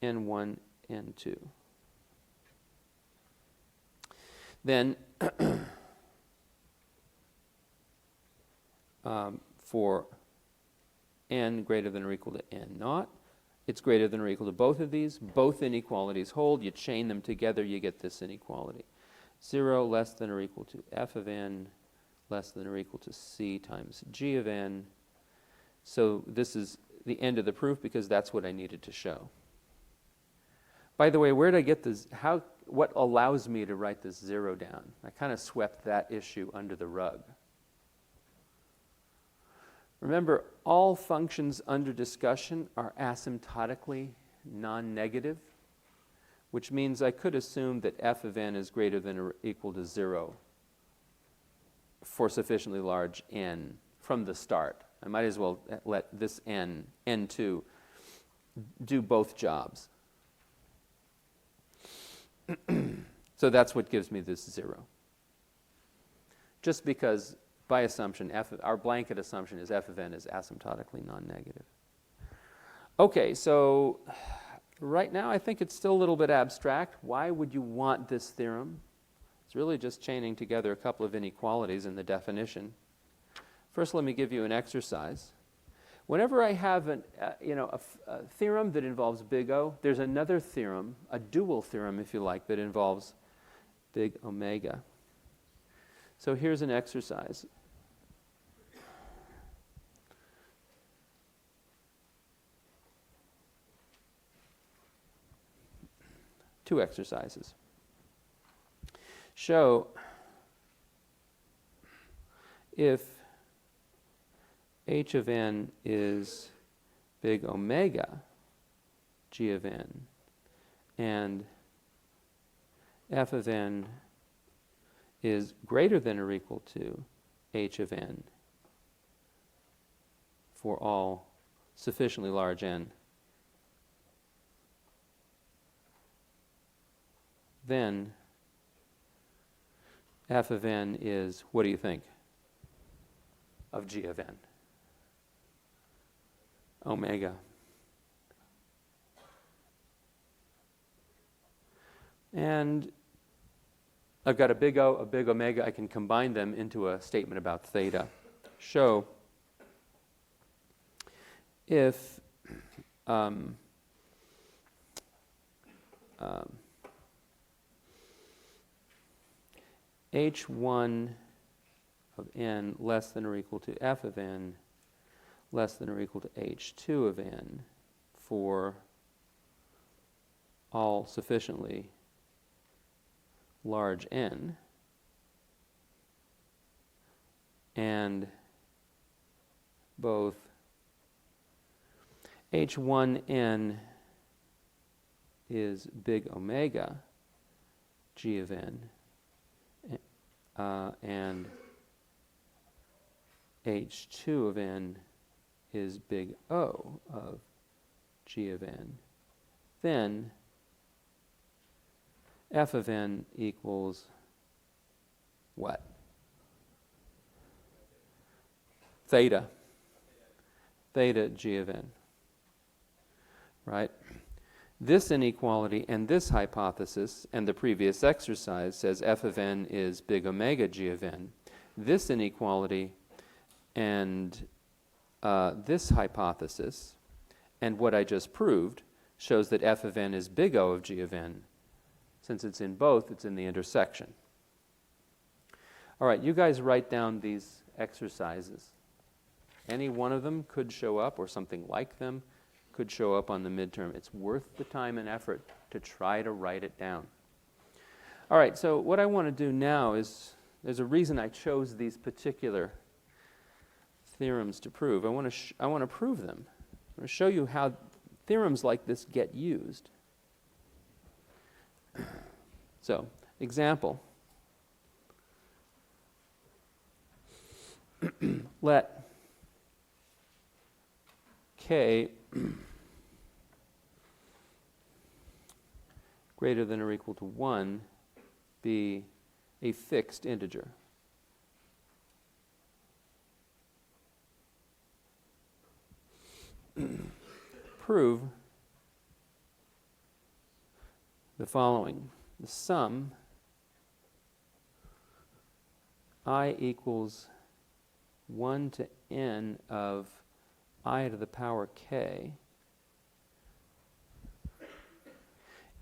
n1, n2. Then for n greater than or equal to n naught, it's greater than or equal to both of these. Both inequalities hold. You chain them together, you get this inequality. 0 less than or equal to f of n less than or equal to c times g of n. So this is the end of the proof because that's what I needed to show. By the way, where did I get this? What allows me to write this 0 down? I kind of swept that issue under the rug. Remember, all functions under discussion are asymptotically non-negative, which means I could assume that f of n is greater than or equal to 0 for sufficiently large n from the start. I might as well let this n, n2, do both jobs. So that's what gives me this 0. Just because, by assumption, our blanket assumption is f of n is asymptotically non-negative. Okay, so right now I think it's still a little bit abstract. Why would you want this theorem? It's really just chaining together a couple of inequalities in the definition. First, let me give you an exercise. Whenever I have a theorem that involves big O, there's another theorem, a dual theorem if you like, that involves big omega. So here's an exercise. Two exercises. Show if h of n is big omega g of n and f of n is greater than or equal to h of n for all sufficiently large n, then f of n is, what do you think, of g of n? Omega. And I've got a big O, a big omega. I can combine them into a statement about theta. Show if h1 of n less than or equal to f of n less than or equal to h2 of n for all sufficiently large n, and both h1n is big omega g of n and h2 of n is big O of g of n, then f of n equals what? Theta. Theta g of n. Right? this inequality and this hypothesis and the previous exercise says f of n is big omega g of n. This inequality and this hypothesis and what I just proved shows that f of n is big O of g of n. Since it's in both, it's in the intersection. All right, you guys write down these exercises. Any one of them could show up, or something like them could show up on the midterm. It's worth the time and effort to try to write it down. All right, so what I want to do now is, there's a reason I chose these particular theorems to prove. I want to prove them. I want to show you how theorems like this get used. So, example. Let k greater than or equal to 1 be a fixed integer. Prove the following. The sum I equals 1 to n of I to the power k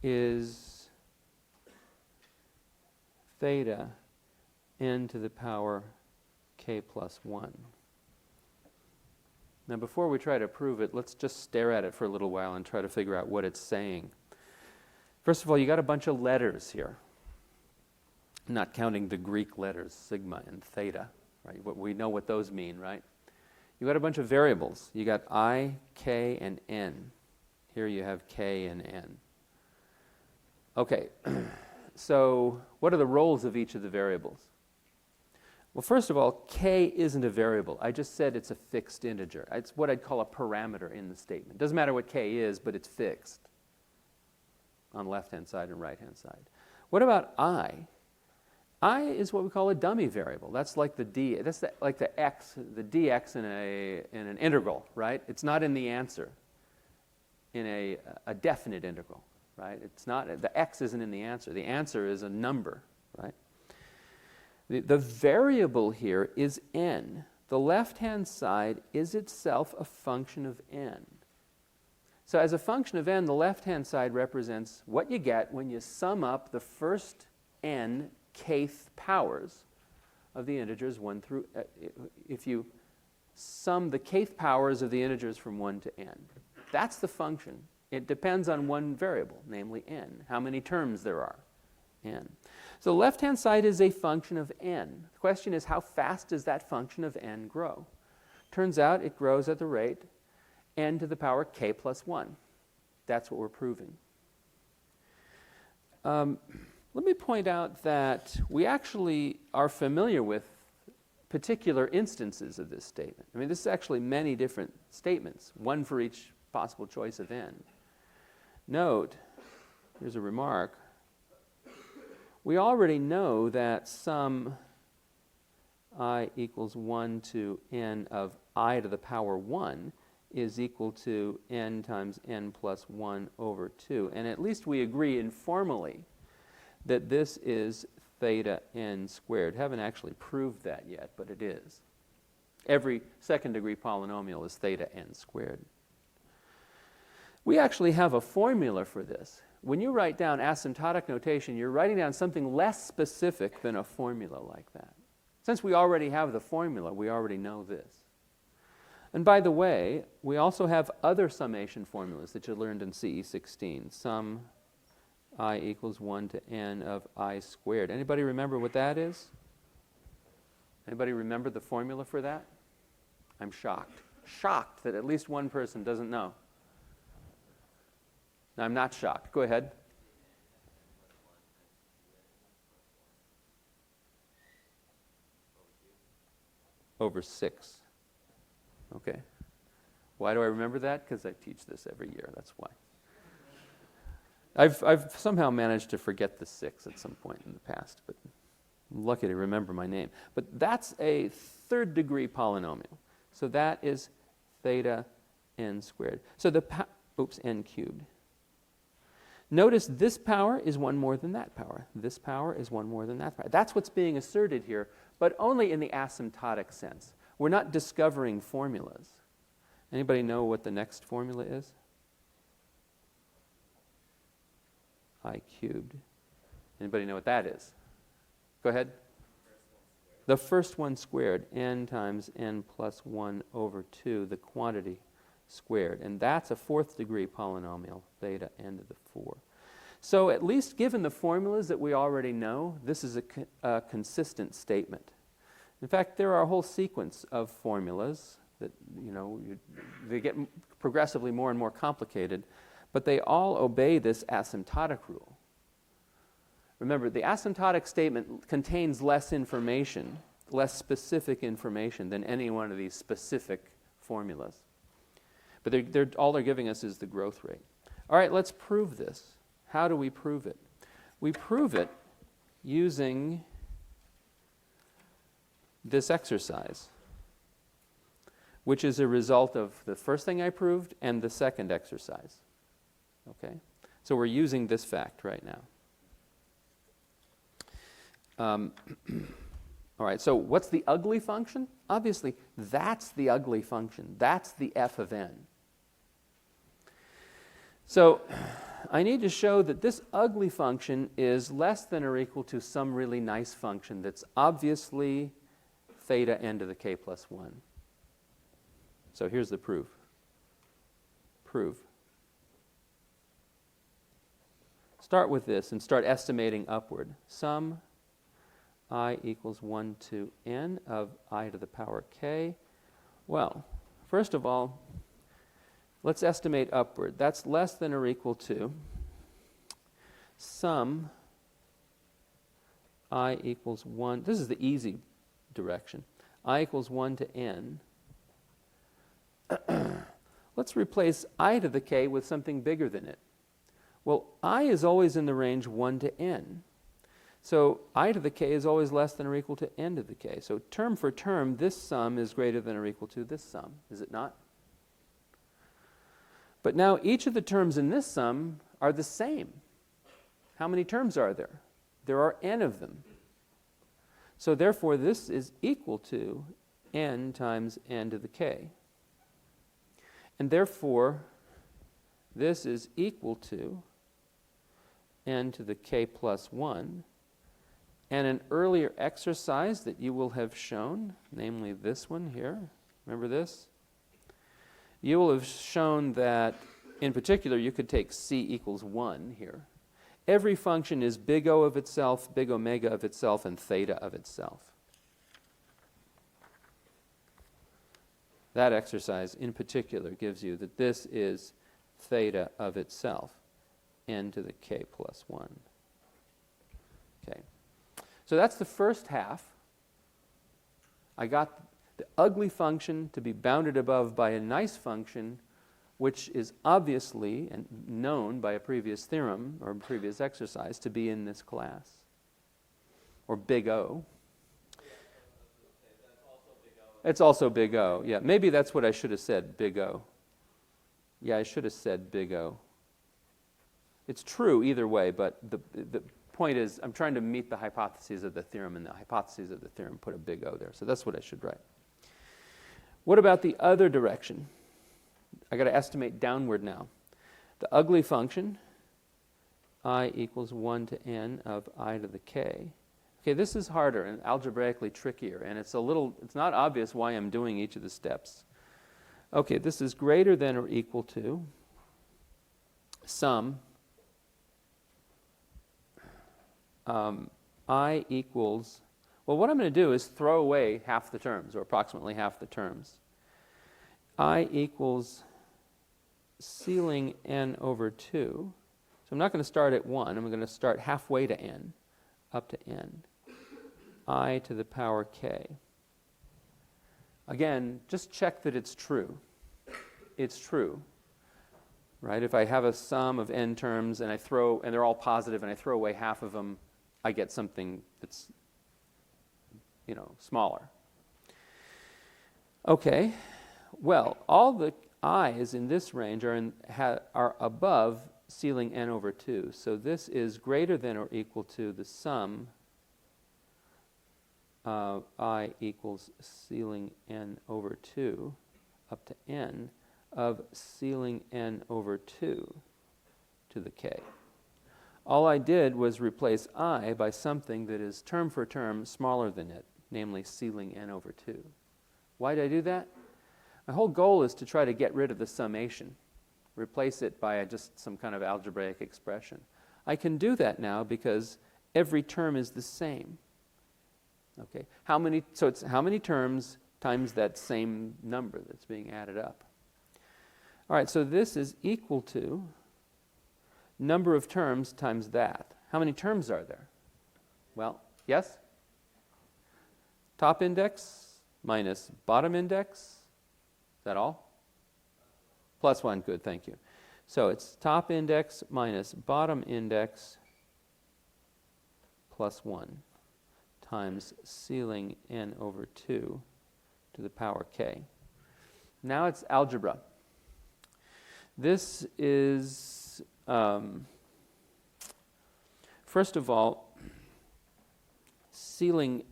is theta n to the power k plus 1. Now before we try to prove it, let's just stare at it for a little while and try to figure out what it's saying. First of all, you got a bunch of letters here. Not counting the Greek letters, sigma and theta, right? We know what those mean, right? You got a bunch of variables. You got I, k, and n. Here you have k and n. Okay, so what are the roles of each of the variables? Well, first of all, k isn't a variable. I just said it's a fixed integer. It's what I'd call a parameter in the statement. Doesn't matter what k is, but it's fixed on left-hand side and right-hand side. What about I? I is what we call a dummy variable. That's like the d. That's like the x, the dx in an integral, right? It's not in the answer. In a definite integral, right? It's not. The x isn't in the answer. The answer is a number, right? The variable here is n. The left-hand side is itself a function of n. So as a function of n, the left-hand side represents what you get when you sum up the first n kth powers of the integers 1 through, if you sum the kth powers of the integers from 1 to n. That's the function. It depends on one variable, namely n, how many terms there are, n. So the left-hand side is a function of n. The question is, how fast does that function of n grow? Turns out it grows at the rate n to the power k plus 1. That's what we're proving. Let me point out that we actually are familiar with particular instances of this statement. I mean, this is actually many different statements, one for each possible choice of n. Note, here's a remark. We already know that sum I equals 1 to n of I to the power 1 is equal to n times n plus 1 over 2. And at least we agree informally that this is theta n squared. Haven't actually proved that yet, but it is. Every second-degree polynomial is theta n squared. We actually have a formula for this. When you write down asymptotic notation, you're writing down something less specific than a formula like that. Since we already have the formula, we already know this. And by the way, we also have other summation formulas that you learned in CE 16. Sum I equals 1 to n of I squared. Anybody remember what that is? Anybody remember the formula for that? I'm shocked. Shocked that at least one person doesn't know. No, I'm not shocked. Go ahead. Over 6. Okay. Why do I remember that? Because I teach this every year. That's why. I've somehow managed to forget the 6 at some point in the past, but I'm lucky to remember my name. But that's a third-degree polynomial. So that is theta n squared. So n cubed. Notice this power is 1 more than that power. This power is 1 more than that power. That's what's being asserted here, but only in the asymptotic sense. We're not discovering formulas. Anybody know what the next formula is? I cubed. Anybody know what that is? Go ahead. The first one squared, n times n plus 1 over 2, the quantity squared. And that's a 4th degree polynomial, theta n to the 4. So at least given the formulas that we already know, this is a consistent statement. In fact, there are a whole sequence of formulas that, they get progressively more and more complicated, but they all obey this asymptotic rule. Remember, the asymptotic statement contains less information, less specific information than any one of these specific formulas. But all they're giving us is the growth rate. All right, let's prove this. How do we prove it? We prove it using this exercise, which is a result of the first thing I proved and the second exercise. Okay? So we're using this fact right now. All right, so what's the ugly function? Obviously, that's the ugly function. That's the f of n. So I need to show that this ugly function is less than or equal to some really nice function that's obviously theta n to the k plus 1. So here's the proof. Prove. Start with this and start estimating upward. Sum I equals 1 to n of I to the power k. Well, first of all, let's estimate upward. That's less than or equal to sum I equals 1. This is the easy direction. I equals 1 to n. Let's replace I to the k with something bigger than it. Well, I is always in the range 1 to n. So I to the k is always less than or equal to n to the k. So term for term, this sum is greater than or equal to this sum, is it not? But now each of the terms in this sum are the same. How many terms are there? There are n of them. So therefore, this is equal to n times n to the k. And therefore, this is equal to n to the k plus 1. And an earlier exercise that you will have shown, namely this one here, remember this? You will have shown that, in particular, you could take c equals 1 here. Every function is big O of itself, big omega of itself, and theta of itself. That exercise, in particular, gives you that this is theta of itself, n to the k plus 1. Okay. So that's the first half. I got the ugly function to be bounded above by a nice function, which is obviously and known by a previous theorem or a previous exercise to be in this class, or big O. It's also big O. Yeah, maybe that's what I should have said, big O. Yeah, I should have said big O. It's true either way, but the point is I'm trying to meet the hypotheses of the theorem, and the hypotheses of the theorem put a big O there. So that's what I should write. What about the other direction? I got to estimate downward now. The ugly function, I equals 1 to n of I to the k. Okay, this is harder and algebraically trickier, and it's not obvious why I'm doing each of the steps. Okay, this is greater than or equal to sum I equals, well, what I'm going to do is throw away half the terms, or approximately half the terms. I equals ceiling n over 2. So I'm not going to start at 1. I'm going to start halfway to n, up to n. I to the power k. Again, just check that it's true. It's true. Right? If I have a sum of n terms and they're all positive and I throw away half of them, I get something that's, smaller. Okay. Well, all the i's in this range are above ceiling n over 2. So this is greater than or equal to the sum of I equals ceiling n over 2 up to n of ceiling n over 2 to the k. All I did was replace I by something that is term for term smaller than it, namely ceiling n over 2. Why did I do that? My whole goal is to try to get rid of the summation, replace it by just some kind of algebraic expression. I can do that now because every term is the same. Okay, so it's how many terms times that same number that's being added up. All right, so this is equal to number of terms times that. How many terms are there? Well, yes? Top index minus bottom index. Is that all? Plus 1, good, thank you. So it's top index minus bottom index plus 1 times ceiling n over 2 to the power k. Now it's algebra. This is, first of all, ceiling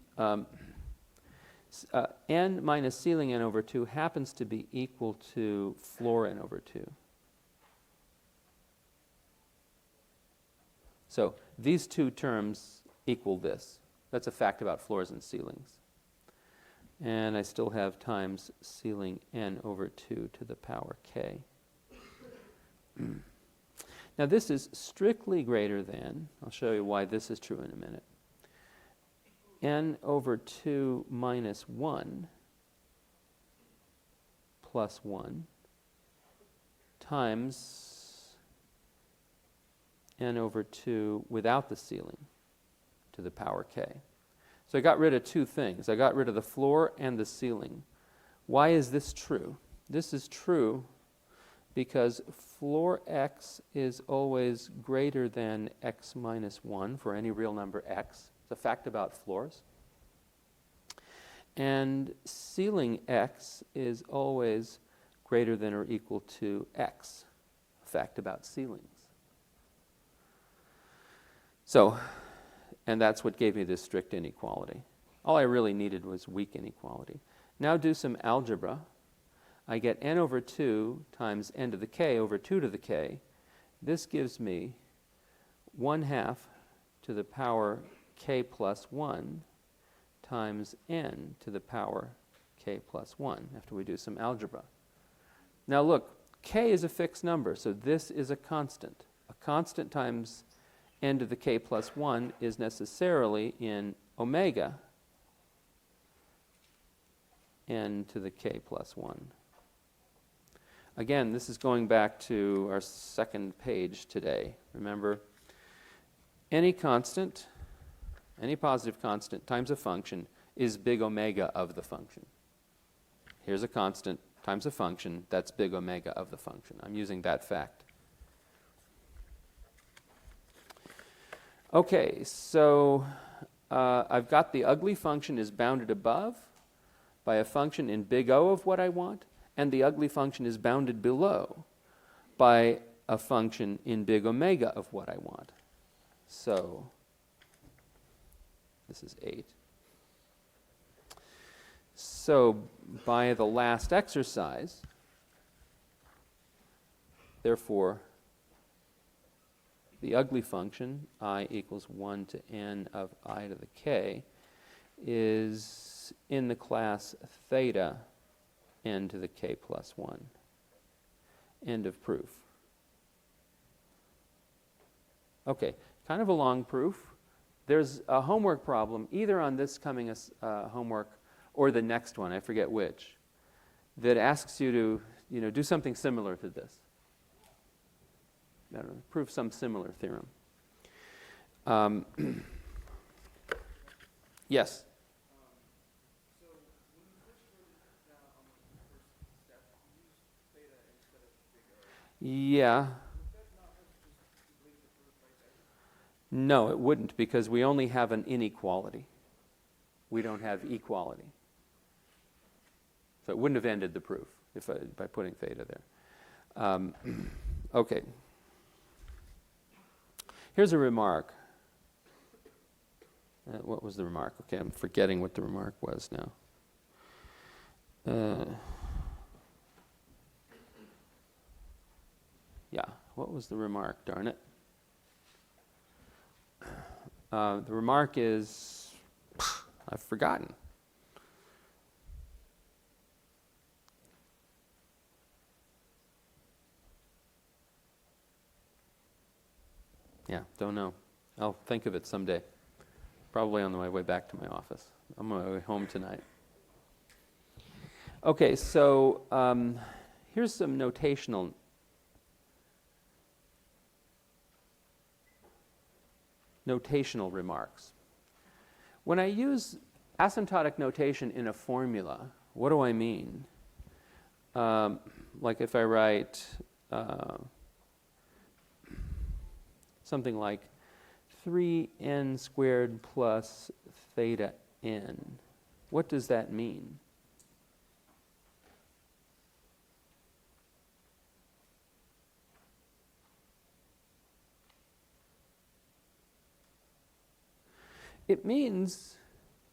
n minus ceiling n over 2 happens to be equal to floor n over 2. So these two terms equal this. That's a fact about floors and ceilings. And I still have times ceiling n over 2 to the power k. Now this is strictly greater than, I'll show you why this is true in a minute, n over 2 minus 1 plus 1 times n over 2 without the ceiling to the power k. So I got rid of two things. I got rid of the floor and the ceiling. Why is this true? This is true because floor x is always greater than x minus 1 for any real number x. It's a fact about floors. And ceiling x is always greater than or equal to x, a fact about ceilings. So, and that's what gave me this strict inequality. All I really needed was weak inequality. Now do some algebra. I get n over 2 times n to the k over 2 to the k. This gives me 1/2 to the power k plus 1 times n to the power k plus 1 after we do some algebra. Now look, k is a fixed number, so this is a constant. A constant times n to the k plus 1 is necessarily in omega n to the k plus 1. Again, this is going back to our second page today. Remember, any constant, any positive constant times a function is big omega of the function. Here's a constant times a function, that's big omega of the function. I'm using that fact. Okay, so I've got the ugly function is bounded above by a function in big O of what I want, and the ugly function is bounded below by a function in big omega of what I want. So this is 8. So by the last exercise, therefore, the ugly function, I equals 1 to n of I to the k, is in the class theta n to the k plus 1. End of proof. Okay, kind of a long proof. There's a homework problem, either on this coming homework or the next one, I forget which, that asks you to do something similar to this. I don't know, prove some similar theorem. Yes? So when you first wrote it down on the first step, you used theta instead of big O. Yeah. Would that not have just completed the proof right there? No, it wouldn't, because we only have an inequality. We don't have equality. So it wouldn't have ended the proof by putting theta there. Okay. Here's a remark. What was the remark? Okay, I'm forgetting what the remark was now. Yeah, what was the remark, darn it? The remark is, I've forgotten. Yeah, don't know. I'll think of it someday. Probably on my way back to my office. I'm on my way home tonight. Okay, so here's some notational remarks. When I use asymptotic notation in a formula, what do I mean? Like if I write something like 3n squared plus theta n. What does that mean? It means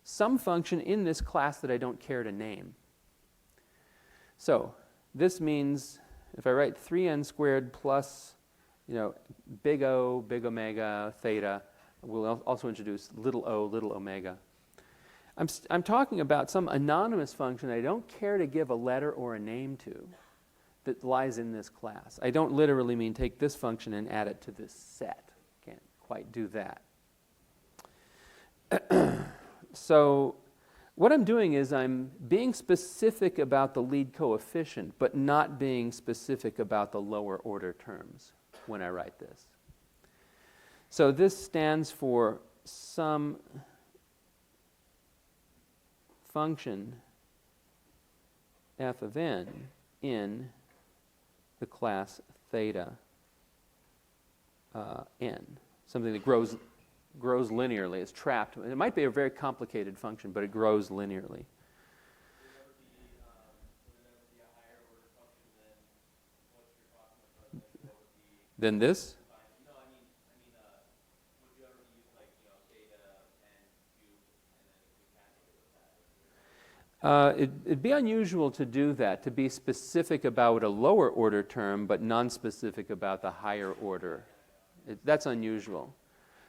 some function in this class that I don't care to name. So this means if I write 3n squared plus, big O, big omega, theta, we'll also introduce little o, little omega. I'm talking about some anonymous function I don't care to give a letter or a name to that lies in this class. I don't literally mean take this function and add it to this set. Can't quite do that. So what I'm doing is I'm being specific about the lead coefficient, but not being specific about the lower order terms when I write this. So this stands for some function f of n in the class theta n, something that grows linearly. It's trapped. It might be a very complicated function, but it grows linearly. Than this? No, I mean, would you ever use like, theta n cubed and then we calculate with that? It'd be unusual to do that, to be specific about a lower order term, but non-specific about the higher order. That's unusual.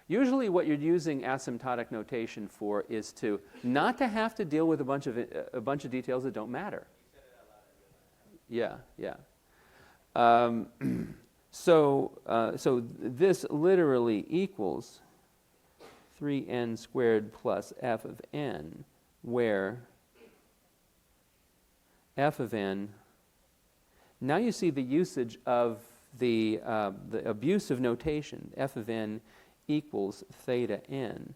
Usually what you're using asymptotic notation for is to not to have to deal with a bunch of details that don't matter. Yeah. So this literally equals 3n squared plus f of n, where f of n, now you see the usage of the abuse of notation, f of n equals theta n.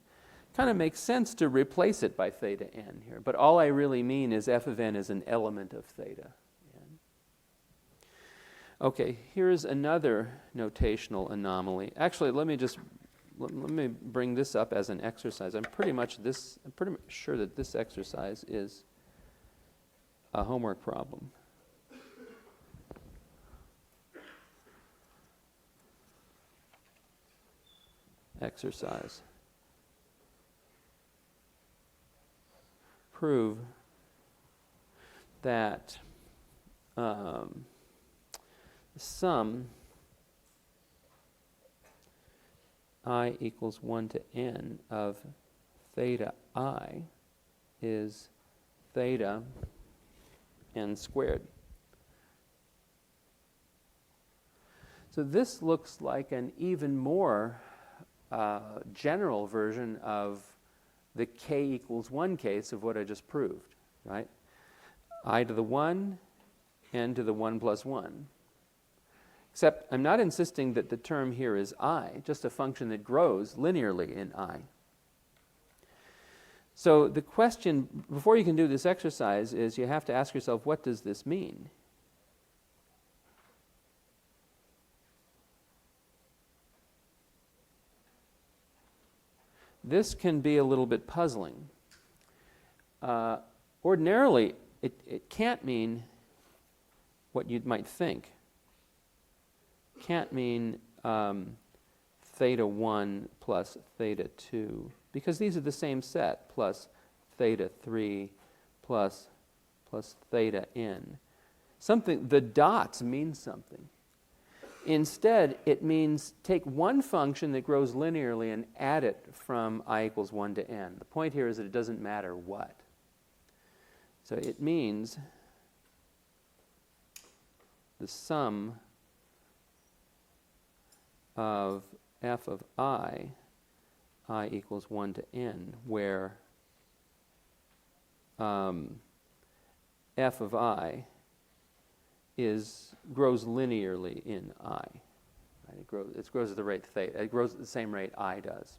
Kind of makes sense to replace it by theta n here, but all I really mean is f of n is an element of theta n. Okay, here's another notational anomaly. Actually, let me bring this up as an exercise. I'm pretty sure that this exercise is a homework problem. Exercise. Prove that sum I equals 1 to n of theta I is theta n squared. So this looks like an even more general version of the k equals 1 case of what I just proved, right? I to the 1, n to the 1 plus 1. Except I'm not insisting that the term here is I, just a function that grows linearly in I. So the question, before you can do this exercise, is you have to ask yourself, what does this mean? This can be a little bit puzzling. Ordinarily, it can't mean what you might think. Can't mean theta 1 plus theta 2, because these are the same set, plus theta 3 plus theta n. The dots mean something. Instead, it means take one function that grows linearly and add it from I equals 1 to n. The point here is that it doesn't matter what. So it means the sum of f of I equals 1 to n, where f of I grows linearly in I. Right? It grows at the rate theta. It grows at the same rate I does.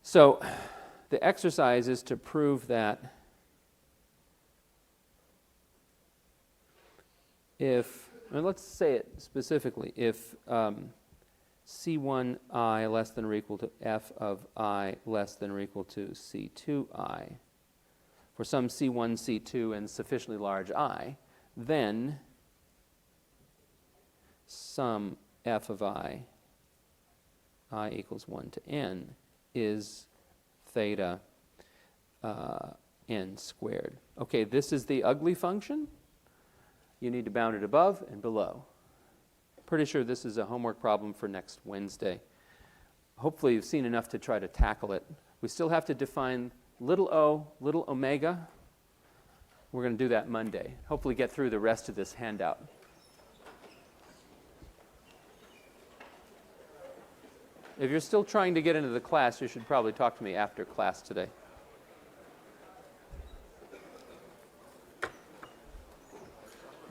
So the exercise is to prove that and let's say it specifically, if C1I less than or equal to f of I less than or equal to C2I, for some C1, C2, and sufficiently large I, then sum f of I equals 1 to n, is theta n squared. Okay, this is the ugly function. You need to bound it above and below. Pretty sure this is a homework problem for next Wednesday. Hopefully you've seen enough to try to tackle it. We still have to define little o, little omega. We're going to do that Monday. Hopefully get through the rest of this handout. If you're still trying to get into the class, you should probably talk to me after class today.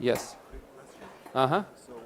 Yes. Uh-huh. So